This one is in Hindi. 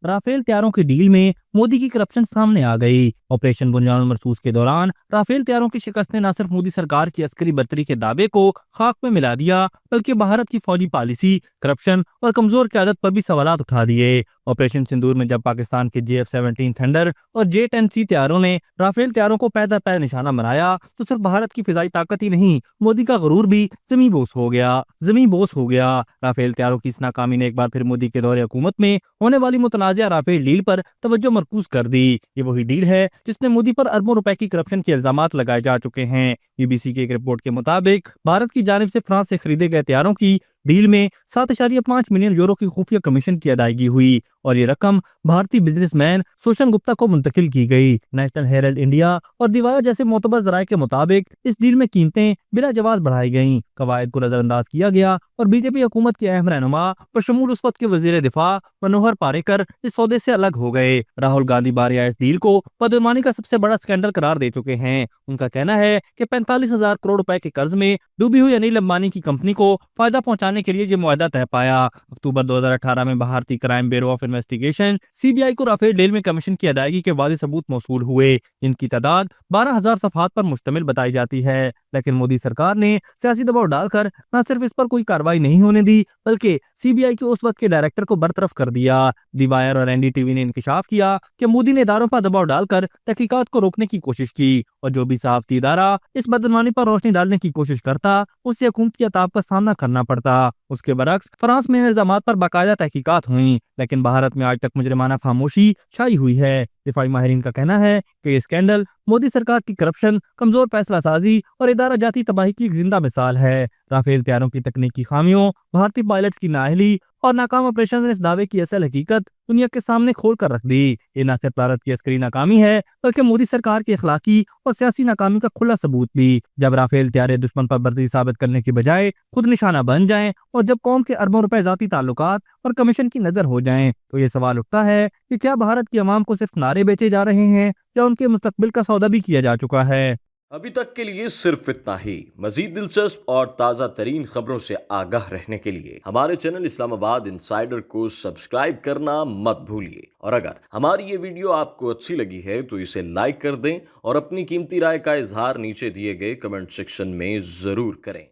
राफेल तैयारों की डील में मोदी की करप्शन सामने आ गई। ऑपरेशन बुनियाद मरसूस के दौरान राफेल तैयारों की शिकस्त ने न सिर्फ मोदी सरकार की अस्करी बर्तरी के दावे को खाक में मिला दिया, बल्कि भारत की फौजी पॉलिसी, करप्शन और कमजोर क़यादत पर भी सवालात उठा दिए। ऑपरेशन सिंदूर में जब पाकिस्तान के JF-17 थंडर और J-10C तैयारों ने राफेल तैयारों को पैदल पैर निशाना बनाया, तो सिर्फ भारत की फिजाई ताकत ही नहीं, मोदी का गुरूर भी जमी बोस हो गया। राफेल तैयारों की इस नाकामी ने एक बार फिर मोदी के दौरे हुकूमत में होने वाली मुतनाज़िया राफेल डील पर तवज्जो मरकूज कर दी। ये वही डील है जिसमें मोदी पर अरबों रुपए की करप्शन के इल्जामात लगाए जा चुके हैं। BBC की एक रिपोर्ट के मुताबिक भारत की जानिब से फ्रांस से खरीदे गए तैयारों की डील में 7.5 मिलियन यूरो की खुफिया कमीशन की अदायगी हुई और ये रकम भारतीय बिजनेसमैन सोशन गुप्ता को मुंतकिल की गई। नेशनल हेरल्ड इंडिया और दिवाया जैसे मोतबर जराये के मुताबिक इस डील में कीमतें बिला जवाब बढ़ाई गईं, कवायद को नजरअंदाज किया गया और बीजेपी हुकूमत के अहम रहनुमा बशमूल उस वक्त के वजीर दिफा मनोहर पारिकर इस सौदे से अलग हो गए। राहुल गांधी बारिया इस डील को बदईमानी का सबसे बड़ा स्कैंडल करार दे चुके हैं। उनका कहना है कि 45,000 करोड़ रुपए के कर्ज में डूबी हुई अनिल अंबानी की कंपनी को फायदा पहुंचाने के लिए ये मुआहदा तय पाया। अक्टूबर 2018 में भारतीय crime bureau of investigation CBI को राफेल डील में कमीशन की अदायगी के वाज़ेह सबूत मौसूल हुए। इनकी तादाद 12,000 सफ़हात पर मुश्तमिल बताई जाती है, लेकिन मोदी सरकार ने सियासी दबाव डालकर न सिर्फ इस पर कोई कार्रवाई नहीं होने दी, बल्कि CBI के उस वक्त के डायरेक्टर को बरतरफ कर दिया। दी वायर और NDTV ने इंकशाफ किया कि मोदी ने इदारों पर दबाव डालकर तहकीकात को रोकने की कोशिश की और जो भी सहाफती इदारा इस बदनामी पर रोशनी डालने की कोशिश करता, उससे हुकूमत की अताब का सामना करना पड़ता। उसके बरक्स फ्रांस में इल्जामात पर बाकायदा तहकीकात हुई, लेकिन भारत में आज तक मुजरिमाना खामोशी छाई हुई है। दिफाई माहिरीन का कहना है कि ये स्कैंडल मोदी सरकार की करप्शन, कमजोर फैसला साजी और इदारा जाती तबाही की एक जिंदा मिसाल है। राफेल तैयारों की तकनीकी खामियों, भारतीय पायलट्स की नाअहली और नाकाम ऑपरेशन ने इस दावे की असल हकीकत दुनिया के सामने खोल कर रख दी। ये न सिर्फ भारत की अस्करी नाकामी है, बल्कि मोदी सरकार की अखलाकी और सियासी नाकामी का खुला सबूत भी। जब राफेल तैयारे दुश्मन पर बर्दरी साबित करने की बजाय खुद निशाना बन जाएं और जब कौम के अरबों रुपए जाती ताल्लुकात और कमीशन की नजर हो जाएं, तो ये सवाल उठता है कि क्या भारत की आवाम को सिर्फ नारे बेचे जा रहे हैं या उनके मुस्तकबिल का सौदा भी किया जा चुका है। अभी तक के लिए सिर्फ इतना ही। मजीद दिलचस्प और ताज़ा तरीन खबरों से आगाह रहने के लिए हमारे चैनल इस्लामाबाद इंसाइडर को सब्सक्राइब करना मत भूलिए। और अगर हमारी ये वीडियो आपको अच्छी लगी है तो इसे लाइक कर दें और अपनी कीमती राय का इजहार नीचे दिए गए कमेंट सेक्शन में जरूर करें।